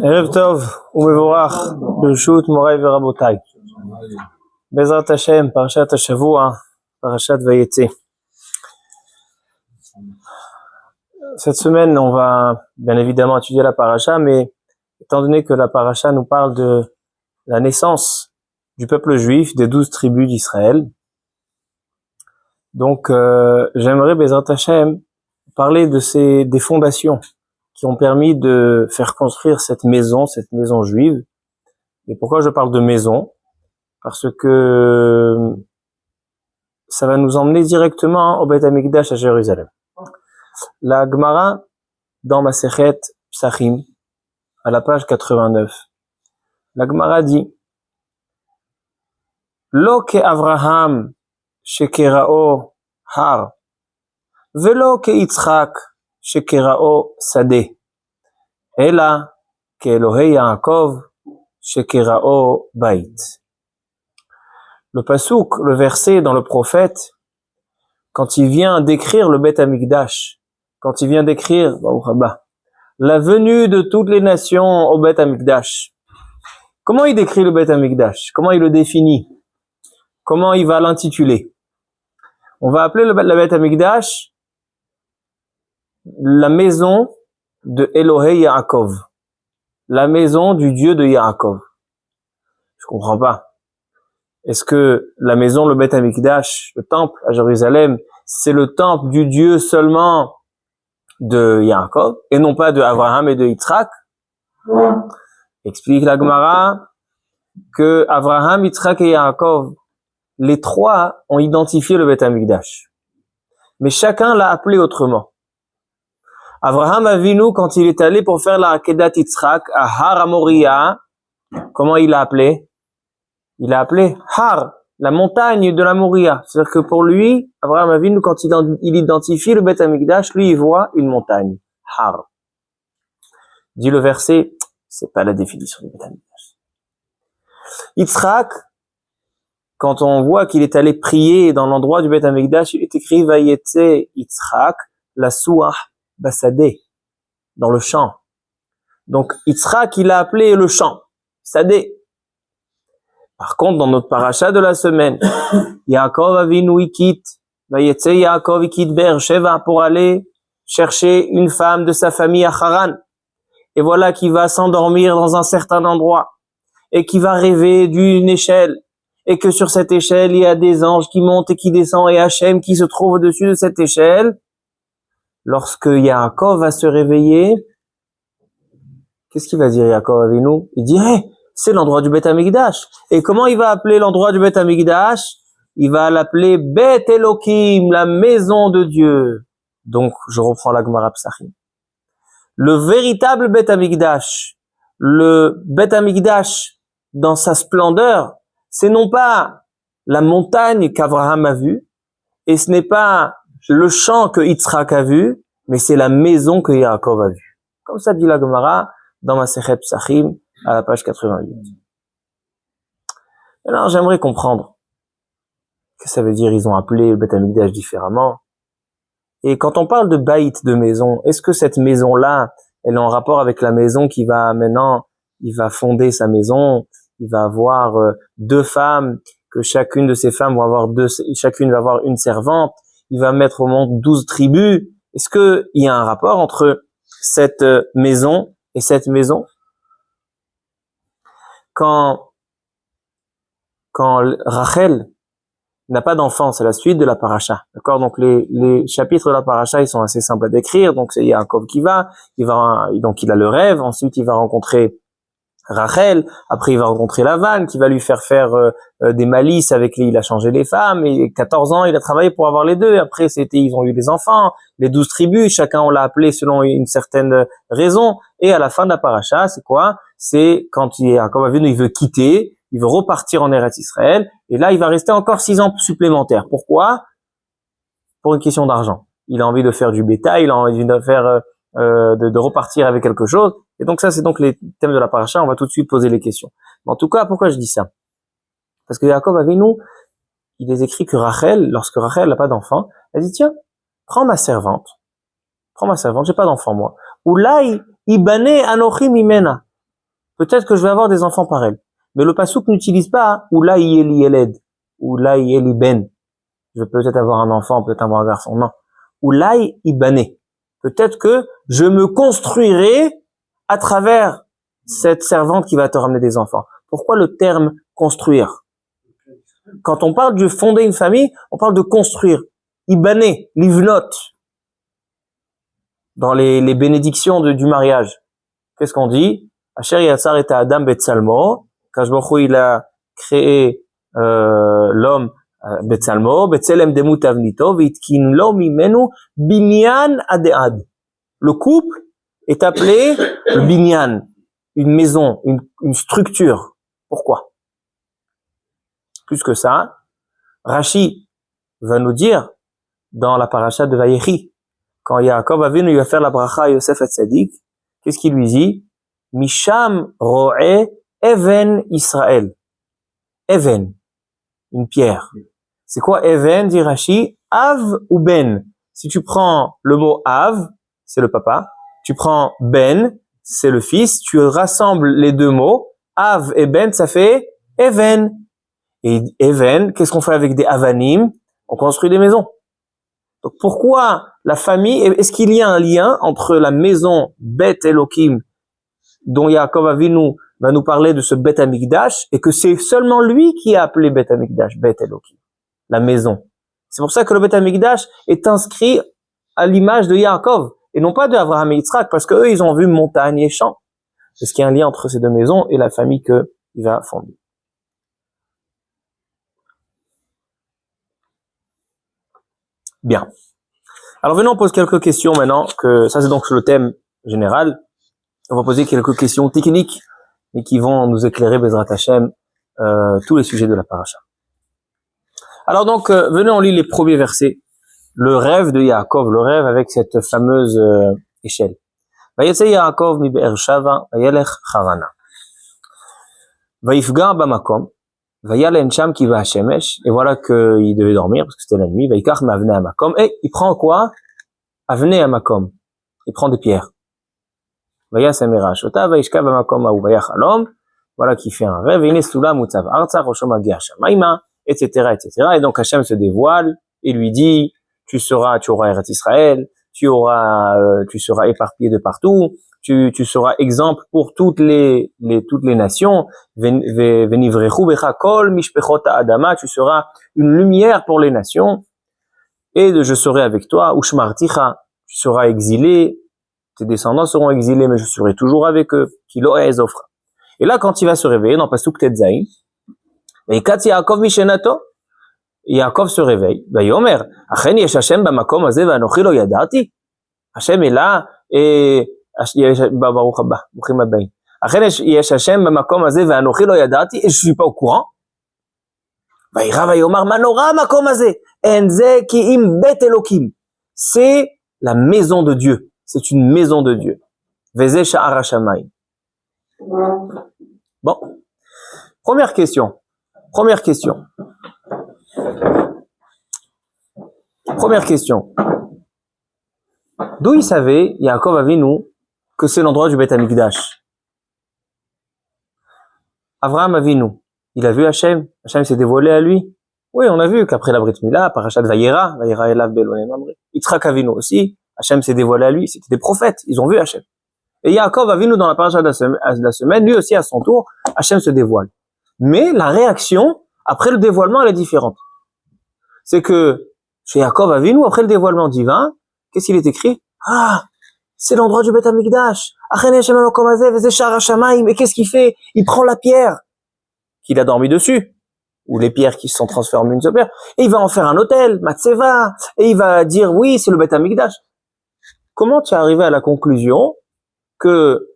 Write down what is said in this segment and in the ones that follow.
Erev Tov, Umevorach, Bershut Morai Verabotai. Bezrat Hashem, Parashat Hashavua, Parashat Vayetze. Cette semaine, on va bien évidemment étudier la parasha, mais étant donné que la parasha nous parle de la naissance du peuple juif, des 12 tribus d'Israël, donc j'aimerais, Bezrat Hashem, parler de des fondations qui ont permis de faire construire cette maison juive. Et pourquoi je parle de maison? Parce que ça va nous emmener directement au Beth Amikdash à Jérusalem. La Gemara, dans Masechet Psachim, à la page 89, la Gemara dit Lo ke Avraham shekerao har, velo ke Yitzchak shekerao sadeh, ela ke Elohei Yaakov shekerao bait. Le pasouk, le verset dans le prophète, quand il vient décrire le Beth Amikdash, quand il vient décrire la venue de toutes les nations au Beth Amikdash, comment il décrit le Beth Amikdash? Comment il le définit? Comment il va l'intituler? On va appeler le Beth Amikdash la maison de Elohei Yaakov, la maison du Dieu de Yaakov. Je comprends pas. Est-ce que la maison, le Beth Amikdash, le temple à Jérusalem, c'est le temple du Dieu seulement de Yaakov et non pas de Abraham et de Yitzhak? Explique la Gemara que Abraham, Yitzhak et Yaakov, les trois ont identifié le Beth Amikdash, mais chacun l'a appelé autrement. Abraham Avinu, quand il est allé pour faire la Akedat Yitzhak à Har Moriah, comment il l'a appelé? Il a appelé Har, la montagne de la Moriah. C'est-à-dire que pour lui, Abraham Avinu, quand il identifie le Beth Amikdash, lui, il voit une montagne. Har. Dit le verset, c'est pas la définition du Beth Amikdash. Yitzhak, quand on voit qu'il est allé prier dans l'endroit du Beth Amikdash, il est écrit Vayetze Yitzhak, la Souah Basadeh, dans le champ. Donc, Yitzhak, il a appelé le champ, Sadeh. Par contre, dans notre paracha de la semaine, Yaakov Avinu il quitte, Vayetze Yaakov il quitte Be'er-Sheva pour aller chercher une femme de sa famille à Haran. Et voilà qu'il va s'endormir dans un certain endroit et qu'il va rêver d'une échelle et que sur cette échelle, il y a des anges qui montent et qui descendent et Hachem qui se trouve au-dessus de cette échelle. Lorsque Yaakov va se réveiller, qu'est-ce qu'il va dire Yaakov Avinu? Il dirait c'est l'endroit du Beth Amikdash. Et comment il va appeler l'endroit du Beth Amikdash? Il va l'appeler Beth Elohim, la maison de Dieu. Donc, je reprends la Gemara Psachim. Le véritable Beth Amikdash, le Beth Amikdash dans sa splendeur, c'est non pas la montagne qu'Abraham a vue, et ce n'est pas le champ que Yitzhak a vu, mais c'est la maison que Yaakov a vue. Comme ça dit la Gemara dans Masechet Psachim, à la page 88. Alors, j'aimerais comprendre que ça veut dire ils ont appelé le Beth Amikdash différemment. Et quand on parle de baït, de maison, est-ce que cette maison-là, elle est en rapport avec la maison qui va maintenant, il va fonder sa maison, il va avoir deux femmes, que chacune de ces femmes va avoir chacune va avoir une servante, il va mettre au monde 12 tribus. Est-ce que il y a un rapport entre cette maison et cette maison? Quand Rachel n'a pas d'enfant, c'est la suite de la paracha, d'accord? Donc les chapitres de la paracha, ils sont assez simples à décrire. Donc c'est Yaakov qui donc il a le rêve. Ensuite il va rencontrer Rachel. Après il va rencontrer Lavan qui va lui faire des malices avec il a changé les femmes. Et 14 ans il a travaillé pour avoir les deux. Après ils ont eu des enfants, les 12 tribus. Chacun on l'a appelé selon une certaine raison. Et à la fin de la paracha, c'est quoi? C'est quand Yaakov Avinu il veut quitter. Il veut repartir en Eretz Israël, et là, il va rester encore 6 ans supplémentaires. Pourquoi? Pour une question d'argent. Il a envie de faire du bétail, il a envie de faire, de repartir avec quelque chose. Et donc ça, c'est donc les thèmes de la paracha. On va tout de suite poser les questions. Mais en tout cas, pourquoi je dis ça? Parce que Yaakov Avinu, il est écrit que Rachel, lorsque Rachel n'a pas d'enfant, elle dit, tiens, prends ma servante, j'ai pas d'enfant moi. Oulai ibane anochi mimena. Peut-être que je vais avoir des enfants par elle. Mais le pasuk n'utilise pas Oulai yeli yeled, Oulai yeli ben. Je vais peut-être avoir un enfant, peut-être avoir un garçon. Non. Oulai ibane. Peut-être que je me construirai à travers cette servante qui va te ramener des enfants. Pourquoi le terme construire? Quand on parle de fonder une famille, on parle de construire. Ibane, livnot. Dans les bénédictions du mariage. Qu'est-ce qu'on dit? Asher yatsar et Adam betsalmo. Kadosh Baruch Hu, il a créé l'homme betsalmo, betselem demut avnito, vitkin lo mimenu binyan adead. Le couple est appelé le binyan, une maison, une structure. Pourquoi? Plus que ça, Rashi va nous dire dans la paracha de Vayechi, quand Yaakov Avinu va faire la bracha à Yosef Hatzadik, qu'est-ce qu'il lui dit? Misham ro'e even Israël. Even, une pierre. C'est quoi even, dit Rashi? Av ou ben. Si tu prends le mot av, c'est le papa. Tu prends ben, c'est le fils. Tu rassembles les deux mots. Av et ben, ça fait even. Et even, qu'est-ce qu'on fait avec des avanim? On construit des maisons. Donc pourquoi la famille, est-ce qu'il y a un lien entre la maison Bet Elohim, dont Yaakov Avinu va nous parler de ce Bet Amikdash, et que c'est seulement lui qui a appelé Bet Amikdash, Bet Elohim, la maison. C'est pour ça que le Bet Amikdash est inscrit à l'image de Yaakov, et non pas de Abraham et Yitzhak, parce qu'eux, ils ont vu montagne et champs. Est-ce qu'il y a un lien entre ces deux maisons et la famille qu'il va fonder? Bien. Alors venons, on pose quelques questions maintenant, que ça c'est donc le thème général. On va poser quelques questions techniques, mais qui vont nous éclairer, Bezrat Hashem, tous les sujets de la paracha. Alors donc, venez, on lit les premiers versets. Le rêve de Yaakov, le rêve avec cette fameuse échelle. Vayetze Yaakov mi Be'er Shava, vayelech Harana. Vayifga bamakom, vayalen sham ki va hashemesh, et voilà qu'il devait dormir, parce que c'était la nuit. Vayikach ma'avnei hamakom, et il prend quoi? Avnei hamakom. Il prend des pierres. Vayasem erashota, vayishka bamakom ha'u, vayachalom, voilà qu'il fait un rêve, v'hine sulam utzav artsa, rosho magia shamaima, etc., etc. Et donc Hachem se dévoile, et lui dit, tu auras Eretz Israël, tu seras éparpillé de partout, tu seras exemple pour toutes les nations, venivrechu becha kol mishpechot ha'adama, tu seras une lumière pour les nations, et je serai avec toi, ushmarticha, tu seras exilé, tes descendants seront exilés, mais je serai toujours avec eux, kilo ezofra. Et là, quand il va se réveiller, dans Pasuk Tetzaïn, et kat Yaakov mishenato, Yaakov se réveille, Vayomer, achen yesh Hashem bamakom hazeh ve'anochi lo yadati. Hashem est là, et Baruch haba, bruchim habayim. Achen yesh Hashem bamakom hazeh ve'anochi lo yadati, et je suis pas au courant. Vayira vayomar manora makom hazeh, en ze ki im bet Elokim. C'est la maison de Dieu, c'est une maison de Dieu. Veze sha'ar hashamayim. Bon, première question. Première question. D'où il savait, Yaakov Avinu, que c'est l'endroit du Beth Amikdash? Avraham Avinu, il a vu Hachem, Hachem s'est dévoilé à lui. Oui, on a vu qu'après la Brit Mila, Parashat Vayera elav be'Elohim mamre. Yitzhak Avinu aussi, Hachem s'est dévoilé à lui, c'était des prophètes, ils ont vu Hachem. Et Yaakov Avinu, dans la Parashat de la semaine, lui aussi à son tour, Hachem se dévoile. Mais la réaction, après le dévoilement, elle est différente. C'est que, chez Yaakov Avinu, après le dévoilement divin, qu'est-ce qu'il est écrit? Ah, c'est l'endroit du Beth Amikdash. Et qu'est-ce qu'il fait? Il prend la pierre qu'il a dormi dessus, ou les pierres qui se sont transformées en une seule pierre, et il va en faire un hôtel, Matseva, et il va dire oui, c'est le Beth Amikdash. Comment tu es arrivé à la conclusion que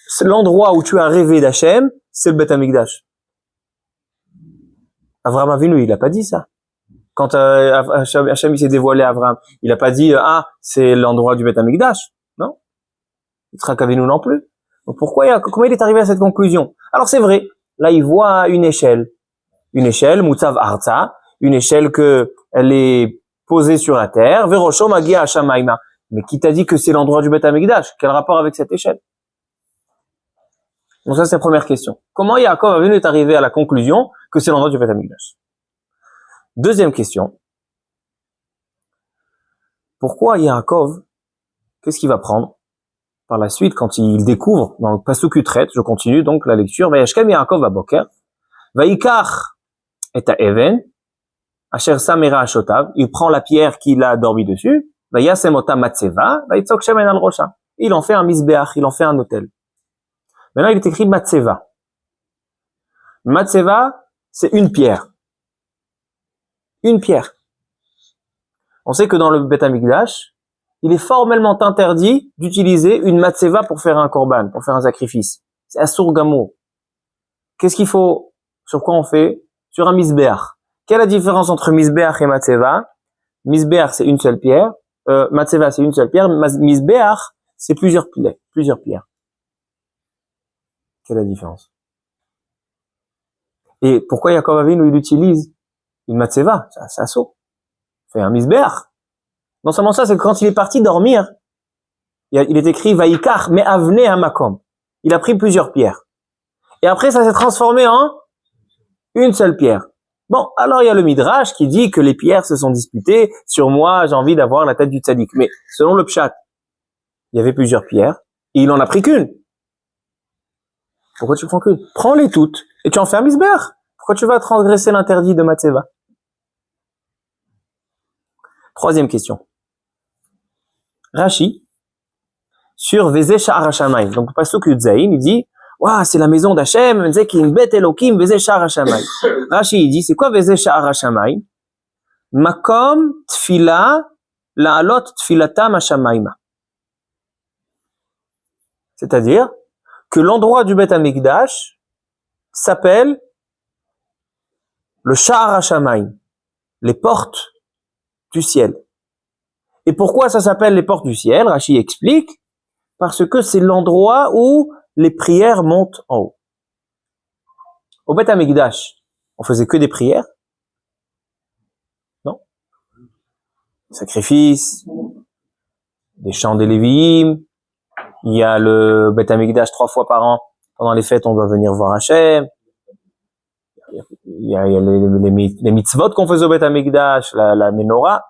c'est l'endroit où tu as rêvé d'Hachem, c'est le Beth Amikdash? Avraham Avinu, il a pas dit ça. Quand Hachem s'est dévoilé à Avraham, il a pas dit c'est l'endroit du Beth Amikdash, non? Yitzhak Avinu non plus. Donc comment il est arrivé à cette conclusion? Alors c'est vrai, là il voit une échelle, Mutzav Arza, une échelle que elle est posée sur la terre, Verosho Magia Hashamaima, Mais qui t'a dit que c'est l'endroit du Beth Amikdash? Quel rapport avec cette échelle? Donc ça, c'est la première question. Comment Yaakov Avinu est arrivé à la conclusion que c'est l'endroit du Beth Amikdash? Deuxième question. Pourquoi Yaakov, qu'est-ce qu'il va prendre par la suite quand il découvre, dans le Pasuk Utret, je continue donc la lecture, Vayashkem Yaakov Baboker, Vayikach et Even, Asher Samera Ashotav, il prend la pierre qu'il a dormi dessus, Vayasemota Matseva, Vayitzok Shemen al Rosha. Il en fait un misbeach, il en fait un autel. Maintenant, il est écrit Matseva. Matseva, c'est une pierre. Une pierre. On sait que dans le Beth Amikdash, il est formellement interdit d'utiliser une matseva pour faire un korban, pour faire un sacrifice. C'est asur gamour. Qu'est-ce qu'il faut, sur quoi on fait? Sur un misbeach. Quelle est la différence entre misbeach et matseva? Misbeach, c'est une seule pierre. Matseva, c'est une seule pierre. Misbeach, c'est plusieurs pierres. Quelle est la différence? Et pourquoi Yaakov Avinu, il utilise une matseva? C'est asur. Fait un misbeach. Non seulement ça, c'est que quand il est parti dormir, il est écrit Vaikar, mais avne à makom. Il a pris plusieurs pierres. Et après, ça s'est transformé en une seule pierre. Bon, alors il y a le Midrash qui dit que les pierres se sont disputées. Sur moi, j'ai envie d'avoir la tête du tzaddik. Mais selon le pshat, il y avait plusieurs pierres et il en a pris qu'une. Pourquoi tu prends qu'une? Prends-les toutes et tu en fais un misbeach. Pourquoi tu vas transgresser l'interdit de Matseva? Troisième question. Rashi, sur Vezeh Sha'ar HaShamayim. Donc, Pasuk Yudzaïm, il dit, waouh, c'est la maison d'Hachem, Zekin Bet Elokim, Vezeh Sha'ar HaShamayim. Rashi, il dit, c'est quoi Vezeh Sha'ar HaShamayim? Makom Tfila, La'alot Tfilatam HaShamayma. C'est-à-dire, que l'endroit du Beth Amikdash s'appelle le Sha'ar HaShamayim, les portes du ciel. Et pourquoi ça s'appelle les portes du ciel? Rashi explique, parce que c'est l'endroit où les prières montent en haut. Au Beth Amikdash, on faisait que des prières? Non? Sacrifices, des chants des Lévi'im, il y a le Beth Amikdash 3 fois par an, pendant les fêtes on doit venir voir Hachem, il y a les mitzvot qu'on faisait au Beth Amikdash, la menorah.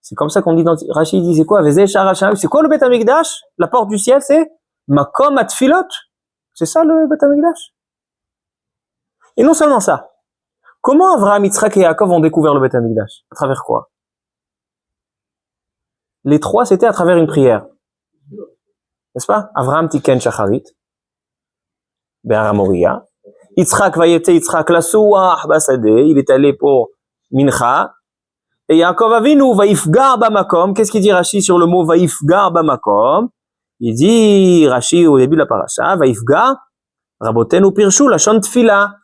C'est comme ça qu'on dit dans Rashi dit, c'est quoi? Vezeh Sha'ar HaShamayim. C'est quoi le Beth Amikdash? La porte du ciel, c'est Makom Atfilot. C'est ça le Beth Amikdash. Et non seulement ça. Comment Avraham, Yitzhak et Yaakov ont découvert le Beth Amikdash? À travers quoi? Les trois, c'était à travers une prière. N'est-ce pas? Avraham Tiken Shacharit. Be'ar Moriah. Yitzhak Vayete Yitzhak Lasuah Basadeh. Il est allé pour Mincha. Et Yaakov Avinu, Vaifgar Bamakom. Qu'est-ce qu'il dit Rashi sur le mot Vaifgar Bamakom? Il dit, Rashi au début de la paracha, Vaifgar, Rabotenu Pirshu, la chante Tfila.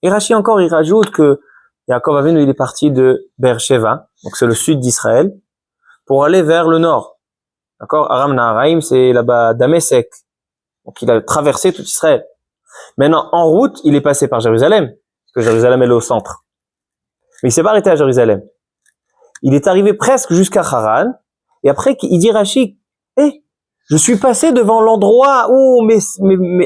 Et Rashi encore, il rajoute que Yaakov Avinu, il est parti de Beersheva, donc c'est le sud d'Israël, pour aller vers le nord. D'accord? Aram Naharaim, c'est là-bas Damesek. Donc il a traversé tout Israël. Maintenant, en route, il est passé par Jérusalem, parce que Jérusalem elle est au centre. Mais il s'est pas arrêté à Jérusalem. Il est arrivé presque jusqu'à Haran, et après, il dit Rashi, je suis passé devant l'endroit où mes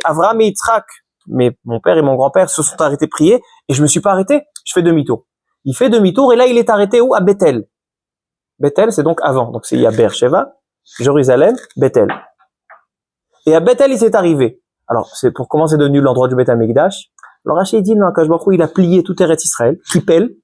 Avraham et Yitzhak, mon père et mon grand-père se sont arrêtés prier, et je me suis pas arrêté, je fais demi-tour. Il fait demi-tour, et là, il est arrêté où? À Bethel. Bethel, c'est donc avant. Donc, il y a Beersheva, Jérusalem, Bethel. Et à Bethel, il s'est arrivé. Alors, c'est pour comment c'est devenu l'endroit du Beth Amikdash. Alors, Rashi dit, non, Akash Baruch Hu, il a plié tout Eretz Israël, qui pèle.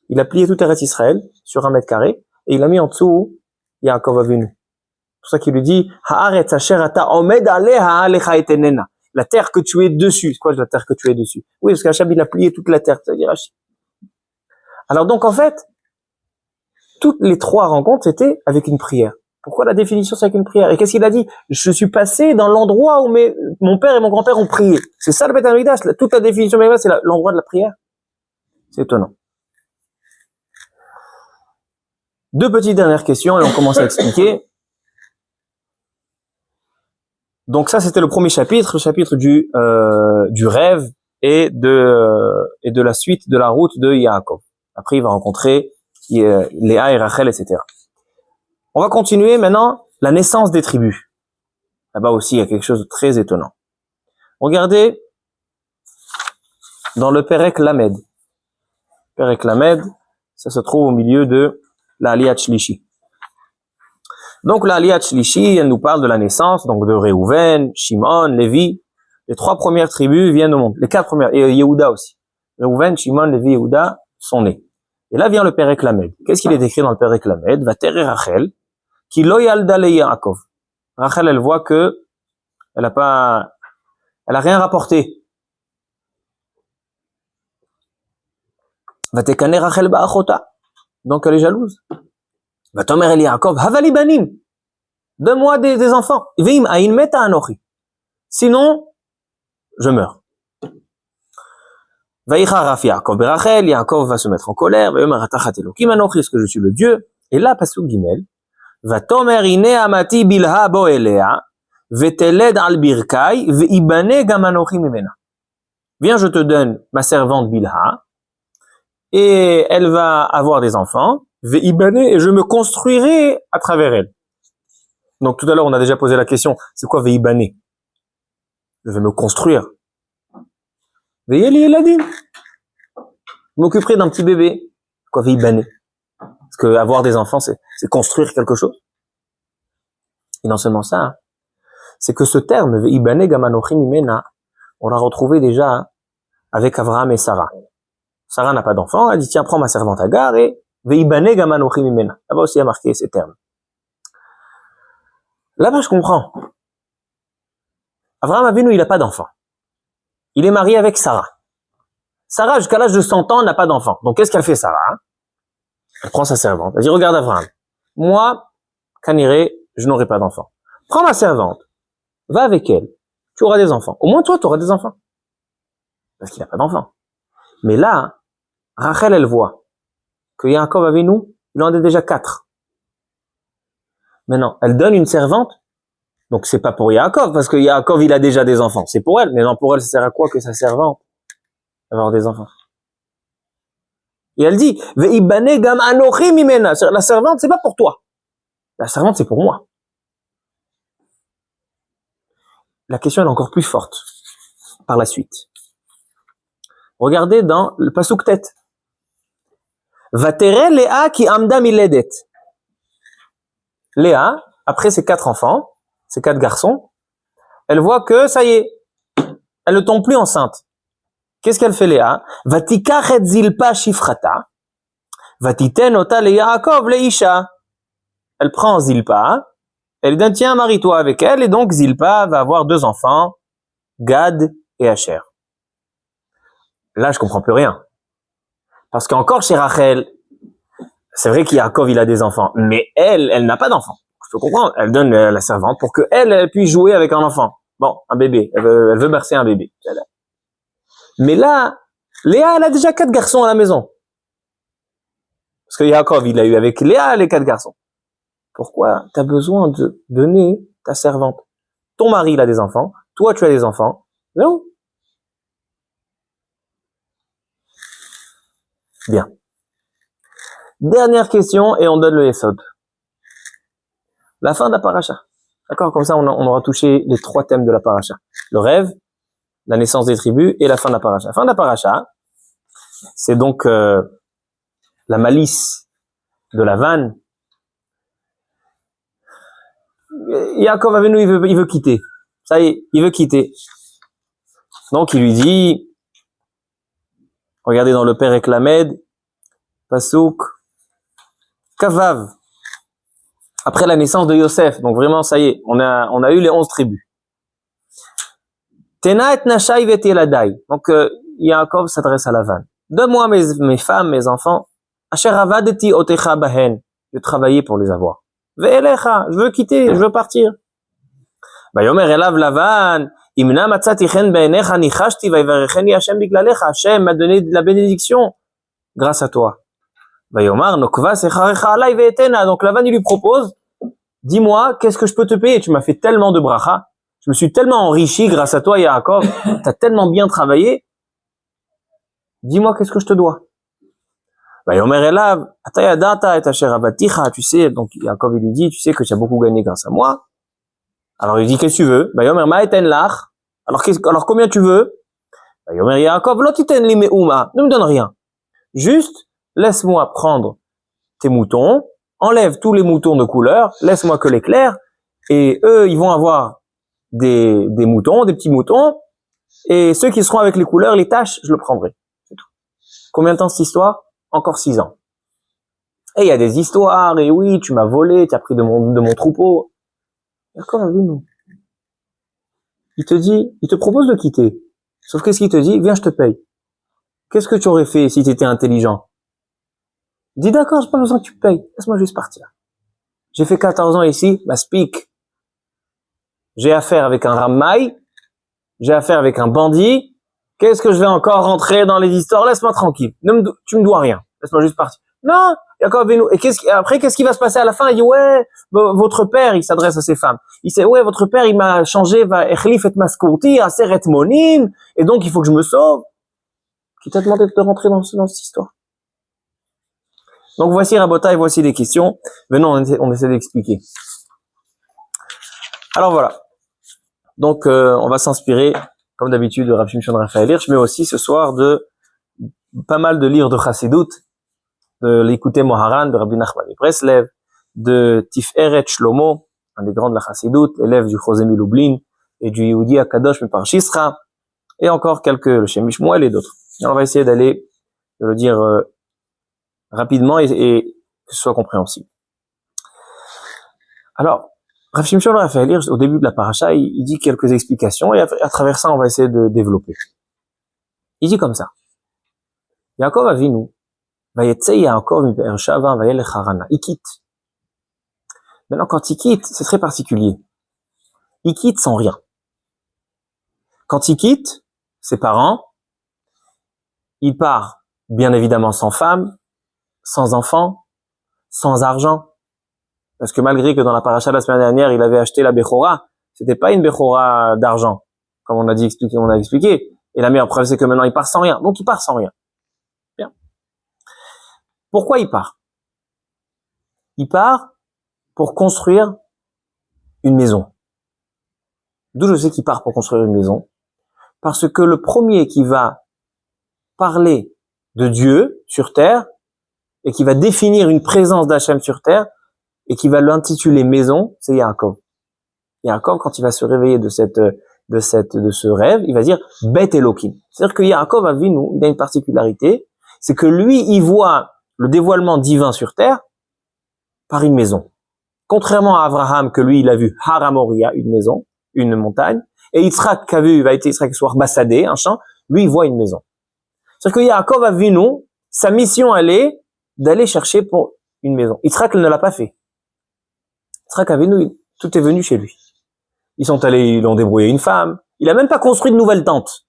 Il a plié tout Eretz Israël sur 1 mètre carré, et il a mis en dessous Yaakov Avinu. C'est pour ça qu'il lui dit, Haaretz asher ata omed aleha alecha etenena. La terre que tu es dessus. C'est quoi la terre que tu es dessus? Oui, parce qu'Hachem, il a plié toute la terre. C'est-à-dire Rashi. Alors donc, en fait, toutes les trois rencontres, c'était avec une prière. Pourquoi la définition, c'est avec une prière? Et qu'est-ce qu'il a dit? Je suis passé dans l'endroit où mon père et mon grand-père ont prié. C'est ça le Beth Amikdash. Toute la définition, c'est l'endroit de la prière. C'est étonnant. Deux petites dernières questions et on commence à expliquer. Donc ça, c'était le premier chapitre, le chapitre du rêve et de la suite de la route de Yaakov. Après, il va rencontrer Léa et Rachel, etc. On va continuer maintenant la naissance des tribus. Là-bas aussi, il y a quelque chose de très étonnant. Regardez dans le Perek Lamed. Perek Lamed, ça se trouve au milieu de la Aliyat Shlishi. Donc la Aliyat Shlishi, elle nous parle de la naissance, donc de Réhouven, Shimon, Lévi. Les 3 premières tribus viennent au monde. Les 4 premières, et Yehuda aussi. Réhouven, Shimon, Lévi, Yehuda sont nés. Et là vient le Perek Lamed. Qu'est-ce qu'il est écrit dans le Perek Lamed? Vatere Rachel, ki lo yalda le Yaakov. Rachel, elle voit que elle a rien rapporté. Vatekane Rachel ba'achota. Donc elle est jalouse. Vatomer el Yaakov, havali banim. Donne-moi des enfants. Veim ain meta anochi. Sinon, je meurs. Vaïcha Raf Yaakov berachel, Yaakov va se mettre en colère, Vayomer atachat Elokim anochi, est-ce que je suis le Dieu? Et là, pasuk Gimel, Vatomer ine amati bilha bo elea, veteled al birkai, veibane gam anochi mimena. Viens, je te donne ma servante Bilha, et elle va avoir des enfants, veibane, et je me construirai à travers elle. Donc tout à l'heure, on a déjà posé la question, c'est quoi veibane? Je vais me construire. Veilleli eladim. Je m'occuperai d'un petit bébé. Quoi, veibane? Parce que avoir des enfants, c'est construire quelque chose. Et non seulement ça, hein, c'est que ce terme, veibane gam anochi mimena, on l'a retrouvé déjà avec Abraham et Sarah. Sarah n'a pas d'enfant, elle dit tiens, prends ma servante Agar et veibane gam anochi mimena. Là-bas aussi il y a marqué ces termes. Là-bas je comprends. Abraham Avinu, il n'a pas d'enfant. Il est marié avec Sarah. Sarah, jusqu'à l'âge de 100 ans, n'a pas d'enfant. Donc qu'est-ce qu'elle fait Sarah? Elle prend sa servante. Elle dit regarde Abraham, moi, Kaniré, je n'aurai pas d'enfant. Prends ma servante, va avec elle, tu auras des enfants. Au moins toi, tu auras des enfants. Parce qu'il n'a pas d'enfant. Mais là, Rachel, elle voit que Yaakov Avinu, il en a déjà 4. Maintenant, elle donne une servante, donc c'est pas pour Yaakov, parce que Yaakov, il a déjà des enfants. C'est pour elle. Mais non, pour elle, ça sert à quoi que sa servante avoir des enfants? Et elle dit, veibane gam anochi mimena. La servante, c'est pas pour toi. La servante, c'est pour moi. La question est encore plus forte par la suite. Regardez dans le pasuk tête. Vatere Léa qui amda miledet. Léa, après ses 4 enfants, ses 4 garçons, elle voit que ça y est, elle ne tombe plus enceinte. Qu'est-ce qu'elle fait Léa? Vatikach et zilpa shifrata, vatiten ota le Yaakov leisha. Elle prend Zilpa, elle dit tiens, marie-toi avec elle, et donc Zilpa va avoir 2 enfants, Gad et Asher. Là, je comprends plus rien. Parce qu'encore chez Rachel, c'est vrai qu'Yaakov, il a des enfants, mais elle n'a pas d'enfants. Je peux comprendre, elle donne la servante pour que elle puisse jouer avec un enfant. Bon, un bébé, elle veut bercer un bébé. Mais là, Léa, elle a déjà 4 garçons à la maison. Parce que Yaakov, il a eu avec Léa les 4 garçons. Pourquoi tu as besoin de donner ta servante? Ton mari, il a des enfants, toi, tu as des enfants. Non. Bien. Dernière question et on donne le Yesod. La fin de la paracha. D'accord? Comme ça, on aura touché les 3 thèmes de la paracha. Le rêve, la naissance des tribus et la fin de la paracha. La fin de la paracha, c'est donc la malice de Lavan. Yaakov Avinu, il veut quitter. Ça y est, il veut quitter. Donc il lui dit, regardez dans le Perek Lamed, Pasuk, Kavav, après la naissance de Yosef, donc vraiment ça y est, on a eu les 11 tribus. Tena et Nashai vet Yeladai, donc Yaakov s'adresse à Lavan. Donne-moi mes femmes, mes enfants, Asher avadeti otecha bahen, je vais travailler pour les avoir. Ve'elecha, je veux quitter, je veux partir. Vayomer elav Lavan, Imna matzati chen be'enecha nichashti vayivarecheni Hashem biglalecha. Hashem m'a donné de la bénédiction grâce à toi. Vayomar nokva secharecha alay ve'etena. Donc Lavan il lui propose, dis-moi, qu'est-ce que je peux te payer? Tu m'as fait tellement de bracha, je me suis tellement enrichi grâce à toi Yaakov, t'as tellement bien travaillé. Dis-moi qu'est-ce que je te dois. Yomer Elav, Atayadata et Asher Abaticha, tu sais, donc Yaakov il lui dit, tu sais que tu as beaucoup gagné grâce à moi. Alors il dit, qu'est-ce que tu veux? Yomer Ma'eten Lach, alors combien tu veux? Yomer Yaakov, Lotiten li me'uma, ne me donne rien. Juste, laisse-moi prendre tes moutons, enlève tous les moutons de couleur, laisse-moi que les clairs, et eux, ils vont avoir des moutons, des petits moutons, et ceux qui seront avec les couleurs, les taches, je le prendrai. C'est tout. Combien de temps cette histoire? Encore 6 ans. Et il y a des histoires, et oui, tu m'as volé, tu as pris de mon troupeau. D'accord, nous. Il te propose de quitter. Sauf qu'est-ce qu'il te dit? Viens, je te paye. Qu'est-ce que tu aurais fait si tu étais intelligent? Il dit, d'accord, j'ai pas besoin que tu payes. Laisse-moi juste partir. J'ai fait 14 ans ici, speak. J'ai affaire avec un ramaï, j'ai affaire avec un bandit. Qu'est-ce que je vais encore rentrer dans les histoires? Laisse-moi tranquille. Tu me dois rien. Laisse-moi juste partir. Non, Yaakov Avinu. Et qu'est-ce qui va se passer à la fin? Il dit, ouais, votre père, il s'adresse à ses femmes. Il sait, ouais, votre père, il m'a changé, va echlif et mascourti, aser et monim, et donc il faut que je me sauve. Qui t'a demandé de rentrer dans cette histoire? Donc voici Rabotai, voici les questions. Venons, on essaie d'expliquer. Alors voilà. Donc on va s'inspirer, comme d'habitude, de Rav Shimshon Raphaël Hirsch, mais aussi ce soir de pas mal de livres de Chassidut, de l'Écouté Moharan, de Rabbi Nachman Breslev, de Tiferet Shlomo, un des grands de la Chassidut, élève du Chosé Milublin et du Yehudi Akadosh Mepar Shisra, et encore quelques, le Shem Mishmuel et d'autres. Alors, on va essayer de le dire rapidement et que ce soit compréhensible. Alors, Rav Shimshon Raphaël Hirsch, au début de la paracha, il dit quelques explications et à travers ça, on va essayer de développer. Il dit comme ça. Yaakov Avinu, Vayetsei Yaakov mi Be'ersheva vayelech Harana. Il quitte. Maintenant, quand il quitte, c'est très particulier. Il quitte sans rien. Quand il quitte ses parents, il part, bien évidemment, sans femme, sans enfant, sans argent. Parce que malgré que dans la paracha de la semaine dernière, il avait acheté la Bechora, c'était pas une Bechora d'argent, comme on a expliqué. Et la meilleure preuve, c'est que maintenant, il part sans rien. Donc, il part sans rien. Bien. Pourquoi il part? Il part pour construire une maison. D'où je sais qu'il part pour construire une maison? Parce que le premier qui va parler de Dieu sur terre, et qui va définir une présence d'Hachem sur terre, et qui va l'intituler maison, c'est Yaakov. Yaakov, quand il va se réveiller de ce rêve, il va dire Bet Elohim. C'est-à-dire que Yaakov Avinu, il a une particularité, c'est que lui, il voit le dévoilement divin sur terre par une maison. Contrairement à Abraham, que lui, il a vu Har HaMoria, une maison, une montagne, et Yitzhak qu'a vu, Yitzhak soit Bassadé, un champ, lui, il voit une maison. C'est-à-dire que Yaakov Avinu, sa mission, elle est d'aller chercher pour une maison. Yitzhak ne l'a pas fait. Yitzhak Avinu, tout est venu chez lui. Ils ont débrouillé une femme. Il a même pas construit de nouvelle tente.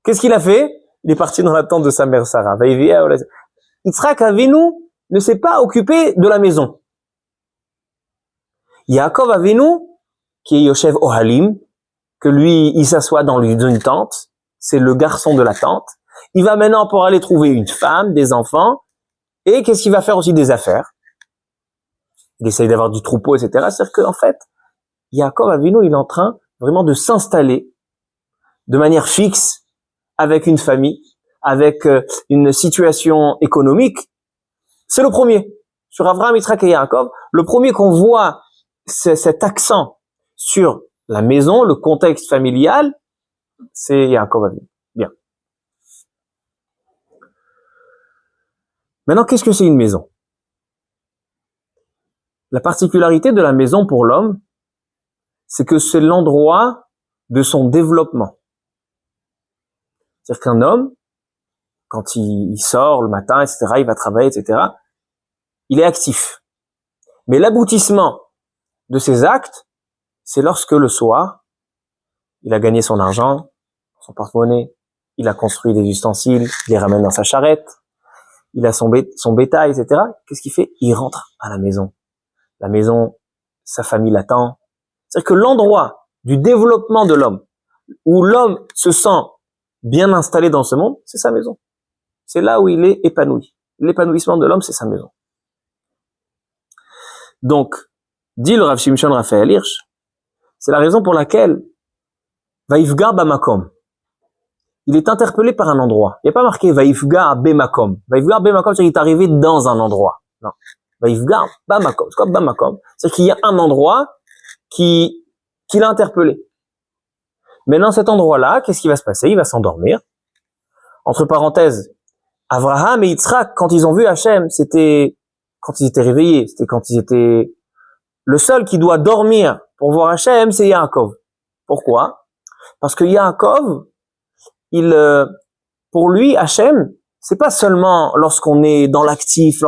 Qu'est-ce qu'il a fait? Il est parti dans la tente de sa mère Sarah. Yitzhak Avinu ne s'est pas occupé de la maison. Yaakov Avinu, qui est Yoshev Ohalim, que lui, il s'assoit dans une tente, c'est le garçon de la tente. Il va maintenant pour aller trouver une femme, des enfants, et qu'est-ce qu'il va faire aussi? Des affaires. Il essaye d'avoir du troupeau, etc. C'est-à-dire qu'en fait, Yaakov Avinu, il est en train vraiment de s'installer de manière fixe avec une famille, avec une situation économique. C'est le premier. Sur Avraham, Yitzhak et Yaakov, le premier qu'on voit cet accent sur la maison, le contexte familial, c'est Yaakov Avinu. Bien. Maintenant, qu'est-ce que c'est une maison? La particularité de la maison pour l'homme, c'est que c'est l'endroit de son développement. C'est-à-dire qu'un homme, quand il sort le matin, etc., il va travailler, etc., il est actif. Mais l'aboutissement de ses actes, c'est lorsque le soir, il a gagné son argent, son porte-monnaie, il a construit des ustensiles, il les ramène dans sa charrette, il a son bétail, etc. Qu'est-ce qu'il fait? Il rentre à la maison. La maison, sa famille l'attend. C'est-à-dire que l'endroit du développement de l'homme, où l'homme se sent bien installé dans ce monde, c'est sa maison. C'est là où il est épanoui. l'épanouissement de l'homme, c'est sa maison. Donc, dit le Rav Shimshon Raphaël Hirsch, c'est la raison pour laquelle Vaïfgar Bamakom, il est interpellé par un endroit. Il n'y a pas marqué Vaïfgar Bemakom. Vaïfgar Bemakom, c'est qu'il est arrivé dans un endroit. Non. Vaïfgar Bamakom. C'est quoi Bamakom? C'est qu'il y a un endroit qui l'a interpellé. Mais dans cet endroit-là, qu'est-ce qui va se passer? Il va s'endormir. Entre parenthèses, Avraham et Yitzhak, quand ils ont vu Hachem, c'était quand ils étaient réveillés, c'était quand ils étaient... Le seul qui doit dormir pour voir Hachem, c'est Yaakov. Pourquoi? Parce que Yaakov, pour lui, Hachem, c'est pas seulement lorsqu'on est dans l'actif,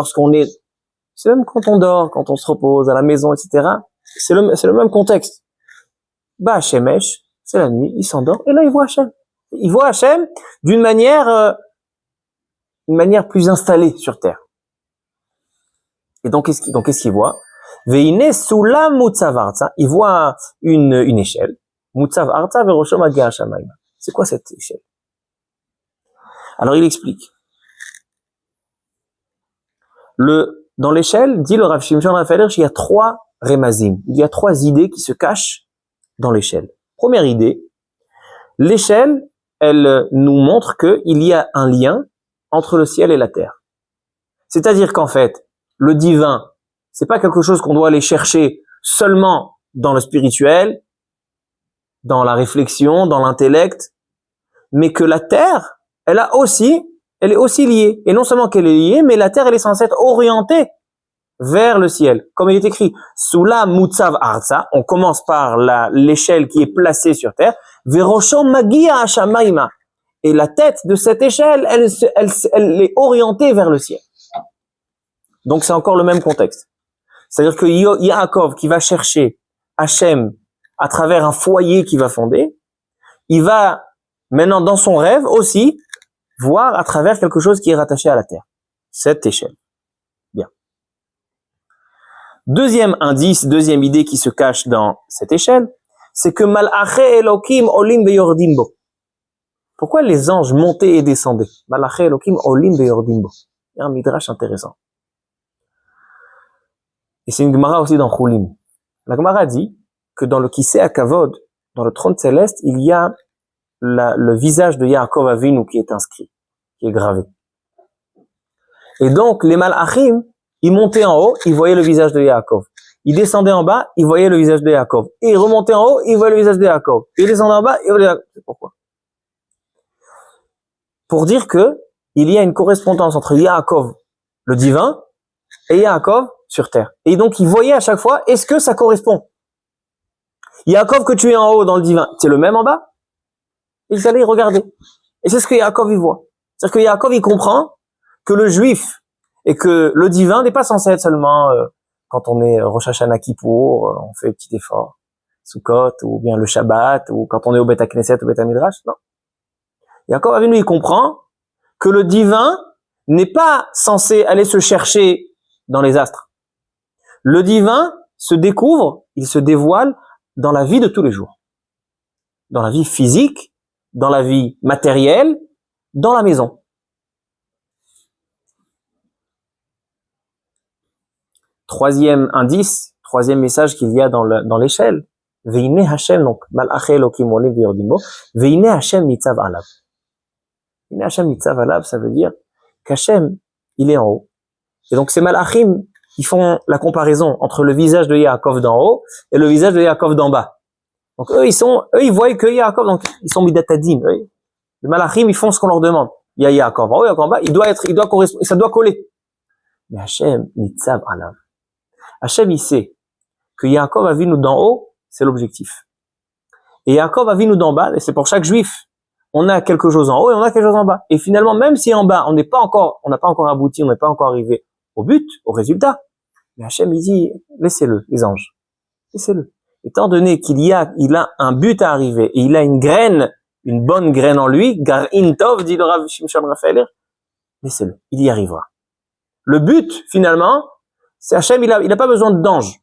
c'est même quand on dort, quand on se repose à la maison, etc. C'est le même contexte. Bah, Hachemesh, c'est la nuit, il s'endort, et là, il voit Hachem. Il voit Hachem d'une manière, une manière plus installée sur terre. Et donc, qu'est-ce qu'il voit? Veine sulam mutzav arza. Il voit une échelle. Mutzav arza verosho magia hashamayim. C'est quoi cette échelle? Alors, il explique. Dans l'échelle, dit le Rav Shimshon Raphaël Hirsch, il y a 3 remazim. Il y a 3 idées qui se cachent dans l'échelle. Première idée, l'échelle, elle nous montre qu'il y a un lien entre le ciel et la terre. C'est-à-dire qu'en fait, le divin, c'est pas quelque chose qu'on doit aller chercher seulement dans le spirituel, dans la réflexion, dans l'intellect, mais que la terre, elle est aussi liée. Et non seulement qu'elle est liée, mais la terre, elle est censée être orientée vers le ciel. Comme il est écrit, Sula Mutzav Arza, on commence par l'échelle qui est placée sur terre, Verosho Magia Hashamayma. Et la tête de cette échelle, elle est orientée vers le ciel. Donc c'est encore le même contexte. C'est-à-dire que Yaakov qui va chercher Hachem à travers un foyer qu'il va fonder, il va maintenant dans son rêve aussi voir à travers quelque chose qui est rattaché à la terre. Cette échelle. Bien. Deuxième indice, deuxième idée qui se cache dans cette échelle, c'est que Malache Elokim Olim Beyordimbo. Pourquoi les anges montaient et descendaient? Malache Elokim Olim Beyordimbo. Il y a un midrash intéressant. Et c'est une Gemara aussi dans Chulim. La Gemara dit que dans le Kisei HaKavod, dans le trône céleste, il y a le visage de Yaakov Avinu qui est inscrit, qui est gravé. Et donc, les Malachim, ils montaient en haut, ils voyaient le visage de Yaakov. Ils descendaient en bas, ils voyaient le visage de Yaakov. Et ils remontaient en haut, ils voyaient le visage de Yaakov. Et ils descendaient en bas, ils voyaient le visage de Yaakov. C'est pourquoi? Pour dire que il y a une correspondance entre Yaakov, le divin, et Yaakov sur terre. Et donc, ils voyaient à chaque fois, est-ce que ça correspond? Yaakov que tu es en haut dans le divin, c'est le même en bas? Ils allaient regarder. Et c'est ce que Yaakov, il voit. C'est-à-dire que Yaakov, il comprend que le juif et que le divin n'est pas censé être seulement quand on est Rosh Hashanah Kippour, on fait un petit effort, Sukkot, ou bien le Shabbat, ou quand on est au Beth HaKnesset, au Beth HaMidrash, non. Yaakov Avinu, il comprend que le divin n'est pas censé aller se chercher dans les astres. Le divin se découvre, il se dévoile dans la vie de tous les jours. Dans la vie physique, dans la vie matérielle, dans la maison. Troisième indice, troisième message qu'il y a dans l'échelle. Veine Hashem, donc, Malache Elokim Olim Beyordimbo, Veine Hashem Nitzav Alav. Veine Hashem Nitzav Alav, ça veut dire qu'Hashem, il est en haut. Et donc, ces Malachim, ils font la comparaison entre le visage de Yaakov d'en haut et le visage de Yaakov d'en bas. Donc, eux, ils voient que Yaakov, donc, ils sont Midatadim. Les Malachim, ils font ce qu'on leur demande. Il y a Yaakov en haut, Yaakov en bas, il doit correspondre, ça doit coller. Mais Hashem Nitzav Alav. Hachem, il sait que Yaakov Avinu d'en haut, c'est l'objectif. Et Yaakov Avinu d'en bas, et c'est pour chaque juif, on a quelque chose en haut et on a quelque chose en bas. Et finalement, même si en bas, on n'a pas encore abouti, on n'est pas encore arrivé au but, au résultat, mais Hachem, il dit, laissez-le, les anges. Laissez-le. Étant donné il a un but à arriver, et il a une graine, une bonne graine en lui, Gar Intov, dit le Rav Shimshon Raphaël Hirsch, laissez-le, il y arrivera. Le but, finalement, c'est Hachem, il a pas besoin d'anges.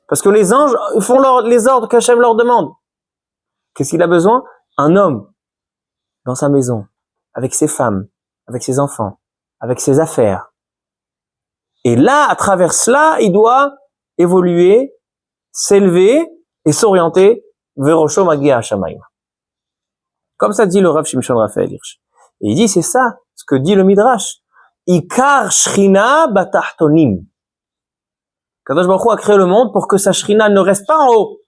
Parce que les anges font les ordres qu'Hachem leur demande. Qu'est-ce qu'il a besoin? Un homme dans sa maison, avec ses femmes, avec ses enfants, avec ses affaires. Et là, à travers cela, il doit évoluer, s'élever et s'orienter vers Osho Magia Hashamayim. Comme ça dit le Rav Shimshon Raphaël Hirsch. Et il dit, c'est ça, ce que dit le Midrash. Ikar Shrina Batachtonim. Kadosh Baruch Hu a créé le monde pour que sa Shrina ne reste pas en haut.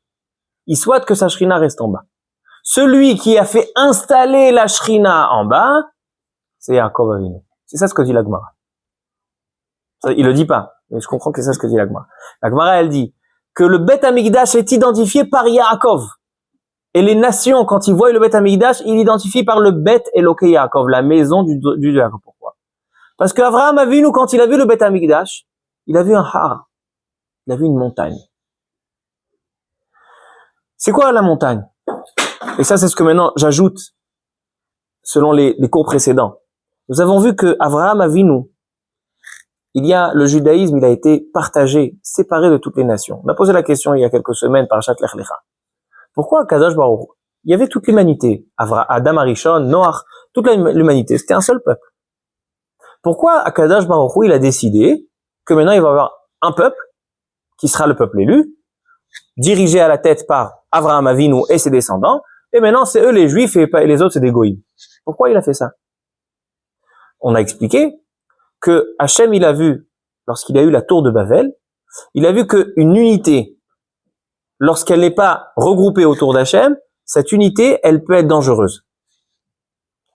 Il souhaite que sa Shrina reste en bas. Celui qui a fait installer la Shrina en bas, c'est Yaakov Avinu. C'est ça ce que dit la Gemara. Il le dit pas, mais je comprends que c'est ça ce que dit la Gemara. La Gemara, elle dit que le Bet Hamikdash est identifié par Yaakov. Et les nations, quand ils voient le Bet Hamikdash, ils l'identifient par le Bet Elokei Yaakov, la maison du Yaakov. Pourquoi? Parce qu'Avraham Avinu, quand il a vu le Bet Hamikdash, il a vu un har. Il a vu une montagne. C'est quoi la montagne? Et ça, c'est ce que maintenant j'ajoute, selon les cours précédents. Nous avons vu que Avraham Avinu, le judaïsme, il a été partagé, séparé de toutes les nations. On a posé la question il y a quelques semaines par Parashat Lech Lecha. Pourquoi Kadosh Baruch Hu? Il y avait toute l'humanité. Adam Arishon, Noach, toute l'humanité. C'était un seul peuple. Pourquoi Kadosh Baruch Hu, il a décidé que maintenant il va y avoir un peuple, qui sera le peuple élu, dirigé à la tête par Avraham Avinu et ses descendants, et maintenant c'est eux les juifs et les autres c'est des goïms. Pourquoi il a fait ça? On a expliqué que Hachem, il a vu, lorsqu'il a eu la tour de Babel, il a vu qu'une unité, lorsqu'elle n'est pas regroupée autour d'Hachem, cette unité, elle peut être dangereuse.